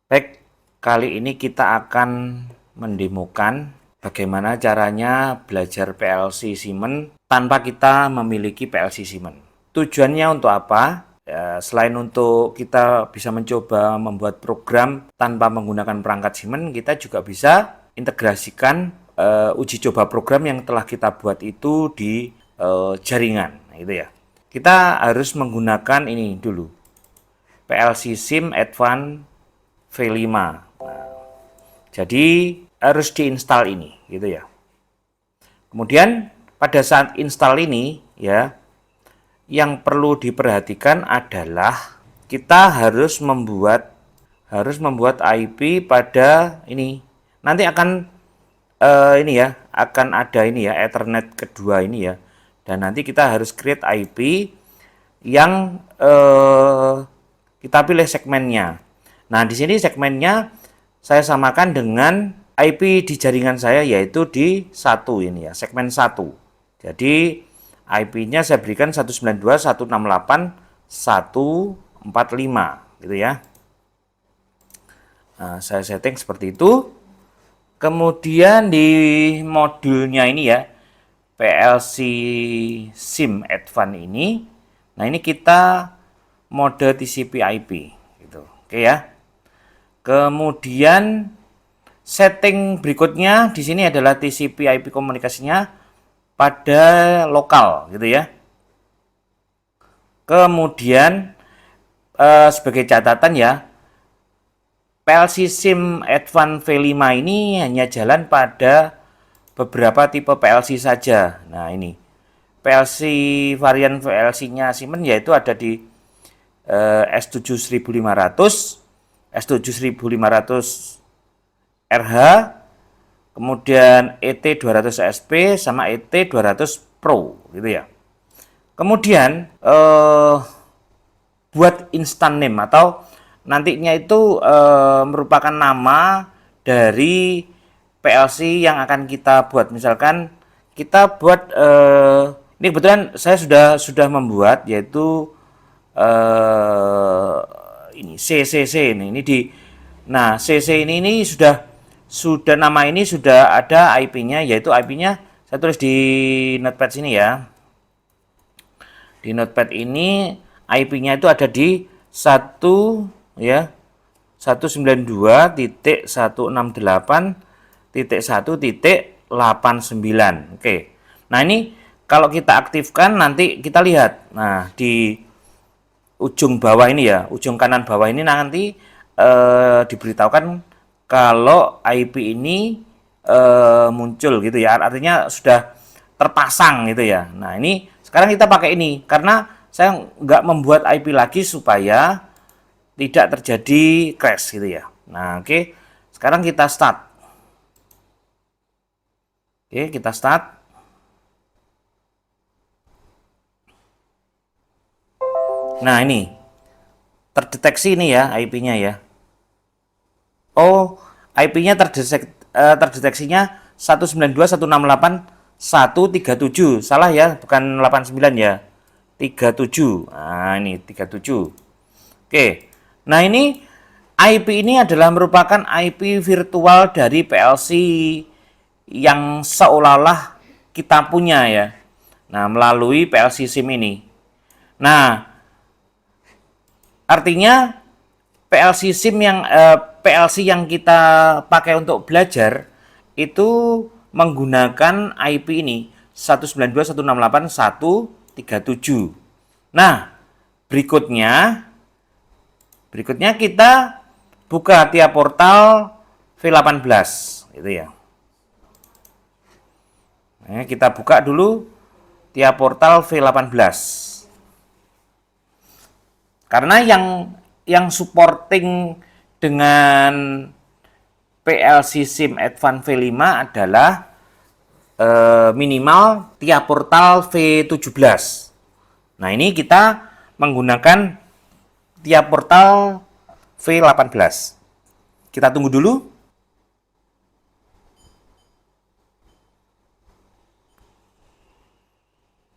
Baik, kali ini kita akan mendemokan bagaimana caranya belajar PLC Siemens tanpa kita memiliki PLC Siemens. Tujuannya untuk apa? Ya, selain untuk kita bisa mencoba membuat program tanpa menggunakan perangkat Siemens, kita juga bisa integrasikan uji coba program yang telah kita buat itu di jaringan, gitu ya. Kita harus menggunakan ini dulu, PLC Sim Advanced V5. Jadi harus diinstal ini, gitu ya. Kemudian pada saat install ini, ya, yang perlu diperhatikan adalah kita harus membuat IP pada ini. Nanti akan ini ya, akan ada ini ya, Ethernet kedua ini ya. Dan nanti kita harus create IP yang kita pilih segmennya. Nah, di sini segmennya saya samakan dengan IP di jaringan saya, yaitu di 1 ini ya, segmen 1. Jadi IP-nya saya berikan 192.168.145 gitu ya. Nah, saya setting seperti itu. Kemudian di modulnya ini ya, PLC SIM Advanced ini. Nah, ini kita mode TCP/IP gitu. Oke ya. Kemudian setting berikutnya di sini adalah TCP/IP komunikasinya pada lokal gitu ya. Kemudian sebagai catatan ya, PLC SIM Advanced V5 ini hanya jalan pada beberapa tipe PLC saja. Nah, ini PLC varian PLC-nya Siemens yaitu ada di S7500, S7500 RH, kemudian ET200SP sama ET200 Pro gitu ya. Kemudian buat instant name atau nantinya itu merupakan nama dari PLC yang akan kita buat. Misalkan kita buat ini kebetulan saya sudah membuat, yaitu ini CCC ini di. Nah, CC ini sudah nama ini sudah ada IP-nya, yaitu IP-nya saya tulis di notepad sini ya. Di notepad ini IP-nya itu ada di 1 ya, 192.168.1.89. Oke. Nah, ini kalau kita aktifkan nanti kita lihat. Nah, di ujung bawah ini ya, ujung kanan bawah ini nanti diberitahukan kalau IP ini muncul gitu ya, artinya sudah terpasang gitu ya. Nah, ini sekarang kita pakai ini karena saya nggak membuat IP lagi supaya tidak terjadi crash gitu ya. Nah, oke. Sekarang kita start. Oke, kita start. Nah, ini terdeteksi ini ya IP-nya ya. Oh, IP-nya terdeteksinya 192.168.137. Salah ya, bukan 89 ya. 37. Nah, ini 37. Oke. Nah, ini IP ini adalah merupakan IP virtual dari PLC yang seolah-olah kita punya ya. Nah, melalui PLC SIM ini. Nah, artinya PLC yang kita pakai untuk belajar itu menggunakan IP ini 192.168.137. Nah, berikutnya kita buka tiap portal V18 gitu ya. Nah, kita buka dulu tiap portal V18. Karena yang supporting dengan PLC SIM Advanced V5 adalah minimal tiap portal V17. Nah, ini kita menggunakan tiap portal V18. Kita tunggu dulu.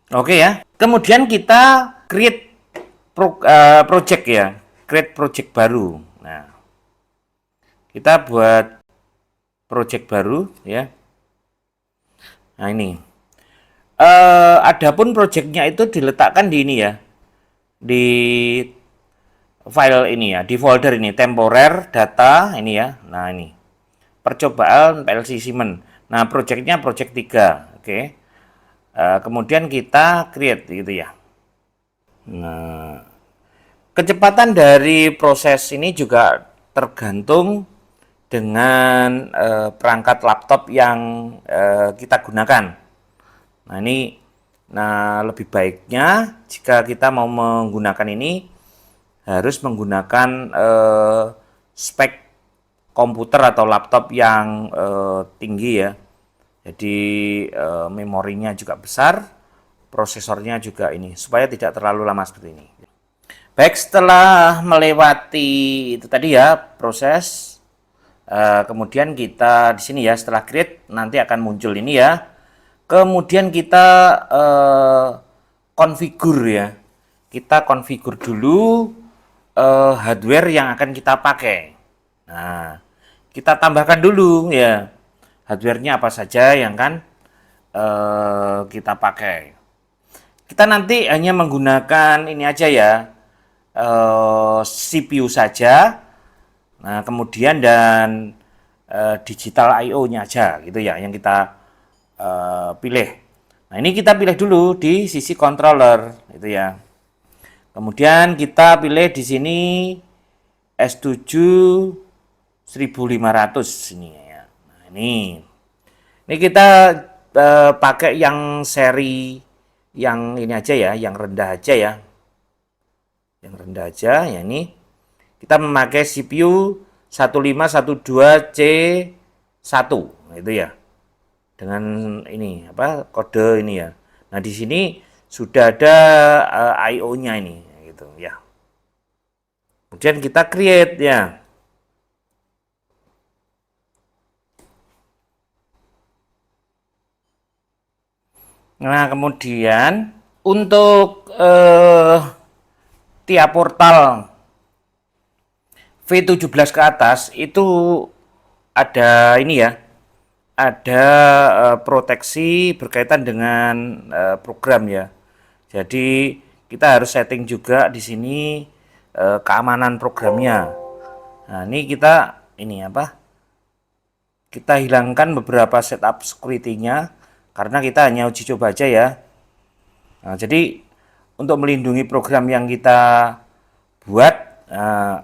Oke ya. Kemudian kita create project ya. Create project baru. Nah, Kita buat project baru ya. Nah ini. Adapun projectnya itu diletakkan di ini ya, di file ini ya, di folder ini, temporer data ini ya. Nah ini, percobaan PLC Siemens. Nah projectnya project 3, oke. Kemudian kita create gitu ya. Nah, kecepatan dari proses ini juga tergantung dengan perangkat laptop yang kita gunakan. Nah ini, lebih baiknya jika kita mau menggunakan ini harus menggunakan spek komputer atau laptop yang tinggi ya. Jadi memorinya juga besar, prosesornya juga ini, supaya tidak terlalu lama seperti ini. Baik, setelah melewati itu tadi ya proses, kemudian kita di sini ya setelah create nanti akan muncul ini ya. Kemudian kita configure ya. Kita configure dulu hardware yang akan kita pakai. Nah, kita tambahkan dulu ya hardware-nya apa saja yang kan kita pakai. Kita nanti hanya menggunakan ini aja ya, CPU saja. Nah, kemudian dan digital I/O-nya aja gitu ya yang kita pilih. Nah, ini kita pilih dulu di sisi controller gitu ya. Kemudian kita pilih di sini S7 1500 ini ya. Nah, ini kita pakai yang seri yang ini aja ya, yang rendah aja ya. Yang rendah aja ya ini. Kita memakai CPU 1512C1 itu ya. Dengan ini apa kode ini ya. Nah, di sini sudah ada I/O-nya ini gitu ya. Kemudian kita create ya. Nah, kemudian untuk tiap portal V17 ke atas itu ada ini ya, ada proteksi berkaitan dengan program ya. Jadi kita harus setting juga di sini keamanan programnya. Nah, ini kita ini apa? Kita hilangkan beberapa setup security-nya karena kita hanya uji coba aja ya. Nah, jadi untuk melindungi program yang kita buat,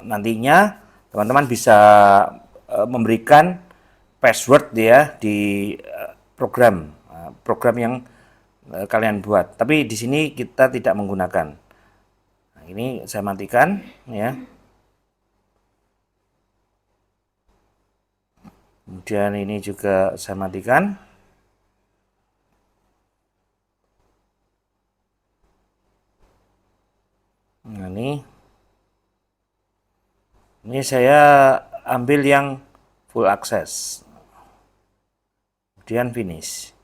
nantinya teman-teman bisa memberikan password ya di program yang kalian buat. Tapi di sini kita tidak menggunakan. Nah, ini saya matikan ya. Kemudian ini juga saya matikan. Nah, ini saya ambil yang full access. Kemudian finish.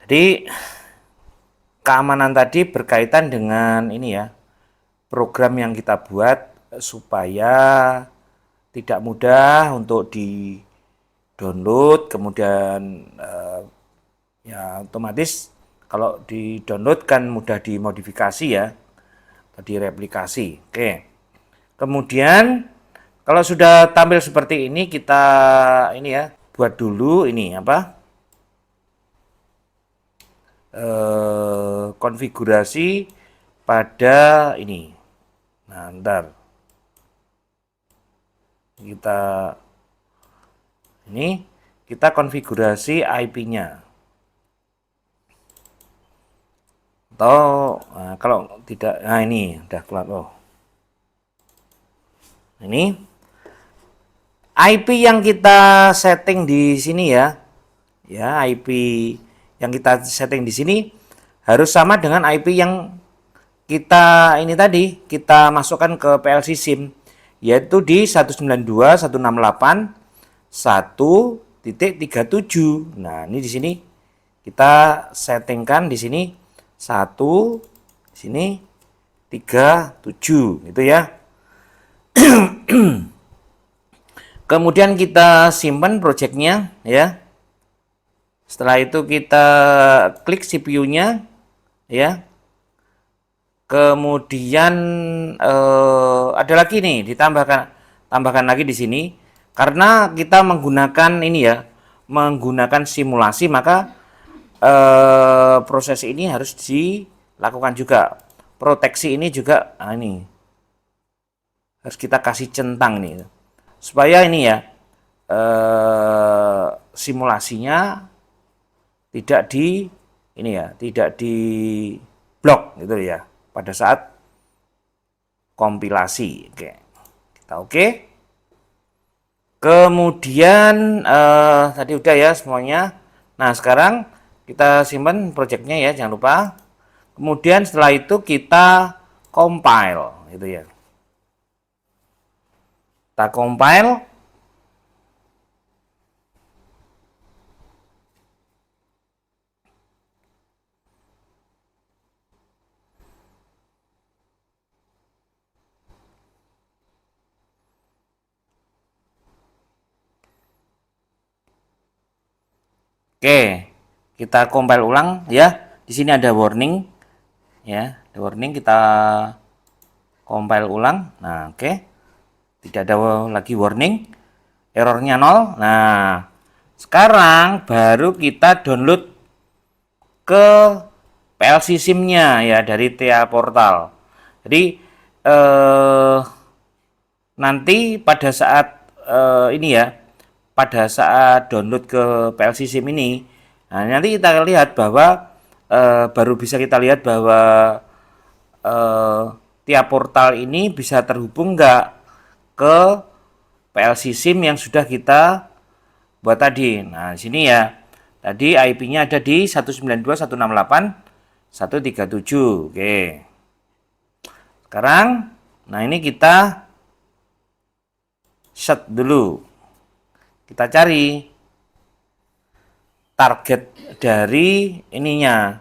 Jadi keamanan tadi berkaitan dengan ini ya, program yang kita buat supaya tidak mudah untuk di download, kemudian ya otomatis kalau di download kan mudah dimodifikasi ya, atau direplikasi. Oke. Kemudian kalau sudah tampil seperti ini kita ini ya buat dulu ini apa? Konfigurasi pada ini. Nah, ntar kita konfigurasi IP-nya. Atau kalau tidak, nah ini udah keluar. Oh, ini IP yang kita setting di sini ya, IP yang kita setting di sini harus sama dengan IP yang kita ini tadi kita masukkan ke PLC SIM, yaitu di 192.168.1.37. Nah, ini di sini kita settingkan di sini 1 di sini 37 gitu ya. Kemudian kita simpan projectnya ya. Setelah itu kita klik CPU-nya ya. Kemudian ada lagi nih tambahkan lagi di sini karena kita menggunakan ini ya, menggunakan simulasi, maka proses ini harus dilakukan juga. Proteksi ini juga ini harus kita kasih centang nih supaya ini ya simulasinya tidak di blok gitu ya pada saat kompilasi. Oke. Kemudian tadi udah ya semuanya. Nah, sekarang kita simpan projectnya ya, jangan lupa. Kemudian setelah itu kita compile gitu ya. Kita compile. Oke, kita compile ulang ya. Di sini ada warning ya, ada warning, kita compile ulang. Nah, oke. Tidak ada lagi warning. Errornya 0. Nah, sekarang baru kita download ke PLC SIM-nya ya dari TA Portal. Jadi nanti pada saat ini ya, pada saat download ke PLC SIM ini, nah nanti kita lihat bahwa baru bisa kita lihat bahwa tiap portal ini bisa terhubung nggak ke PLC SIM yang sudah kita buat tadi. Nah, di sini ya, tadi IP-nya ada di 192.168.137. Oke. Sekarang, nah ini kita set dulu. Kita cari target dari ininya,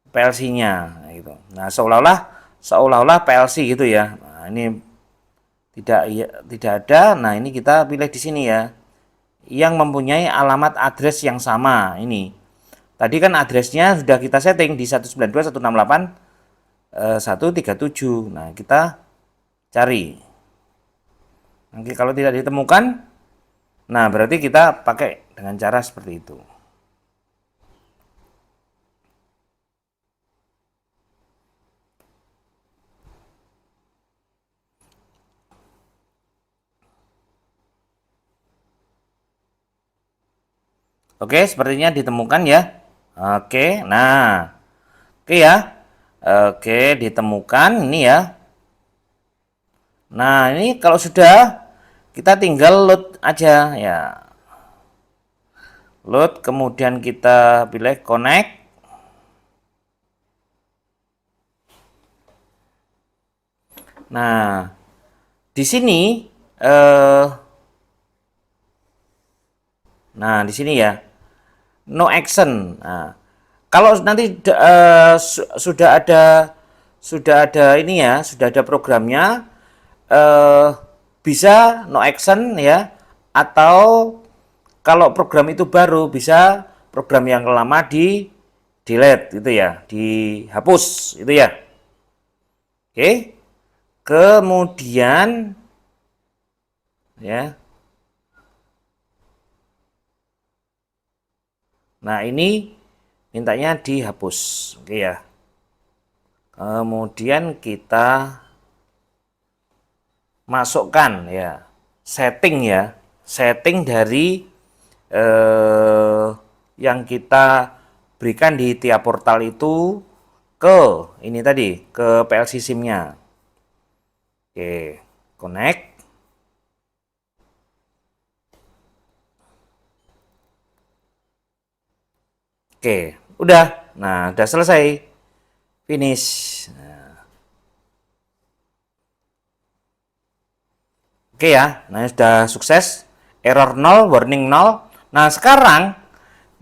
PLC-nya gitu. Nah, seolah-olah PLC gitu ya. Nah, ini tidak ada. Nah, ini kita pilih di sini ya. Yang mempunyai alamat address yang sama ini. Tadi kan addressnya sudah kita setting di 192.168.137. Nah, kita cari. Nanti kalau tidak ditemukan, nah berarti kita pakai dengan cara seperti itu. Oke, sepertinya ditemukan ya. Oke, nah. Oke ya. Oke, ditemukan ini ya. Nah, ini kalau sudah, kita tinggal load aja ya. Load, kemudian kita pilih connect. Nah, di sini nah di sini ya, no action. Nah, kalau nanti sudah ada ini ya, sudah ada programnya, bisa no action ya, atau kalau program itu baru bisa program yang lama di delete gitu ya, dihapus gitu ya. Oke. Kemudian ya. Nah, ini mintanya dihapus. Oke ya. Kemudian kita masukkan ya, setting ya. Setting dari yang kita berikan di tiap portal itu ke ini tadi, ke PLC SIM-nya. Oke, connect. Oke, udah. Nah, udah selesai. Finish. Nah. Oke ya. Nah, sudah sukses. Error 0, warning 0. Nah, sekarang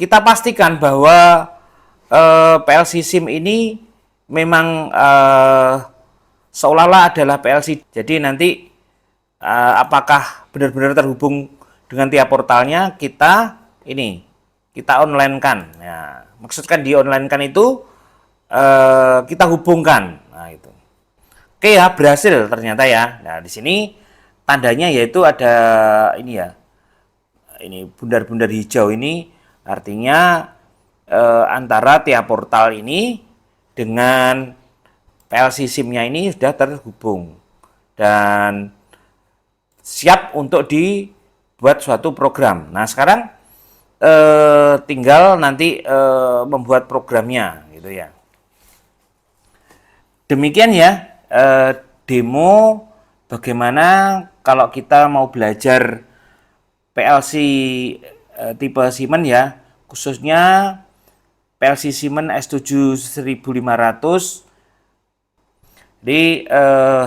kita pastikan bahwa PLC SIM ini memang seolah-olah adalah PLC. Jadi nanti apakah benar-benar terhubung dengan tiap portalnya, kita online kan. Ya, maksudkan di online kan itu kita hubungkan. Nah, itu. Oke ya, berhasil ternyata ya. Nah, di sini tandanya yaitu ada ini ya. Ini bundar-bundar hijau ini artinya antara tiap portal ini dengan PLC SIM-nya ini sudah terhubung dan siap untuk dibuat suatu program. Nah, sekarang tinggal nanti membuat programnya gitu ya. Demikian ya demo bagaimana kalau kita mau belajar PLC tipe Siemens ya, khususnya PLC Siemens S7 1500. Jadi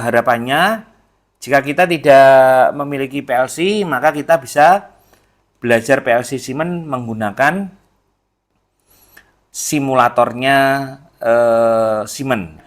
harapannya jika kita tidak memiliki PLC, maka kita bisa belajar PLC Siemens menggunakan simulatornya Siemens.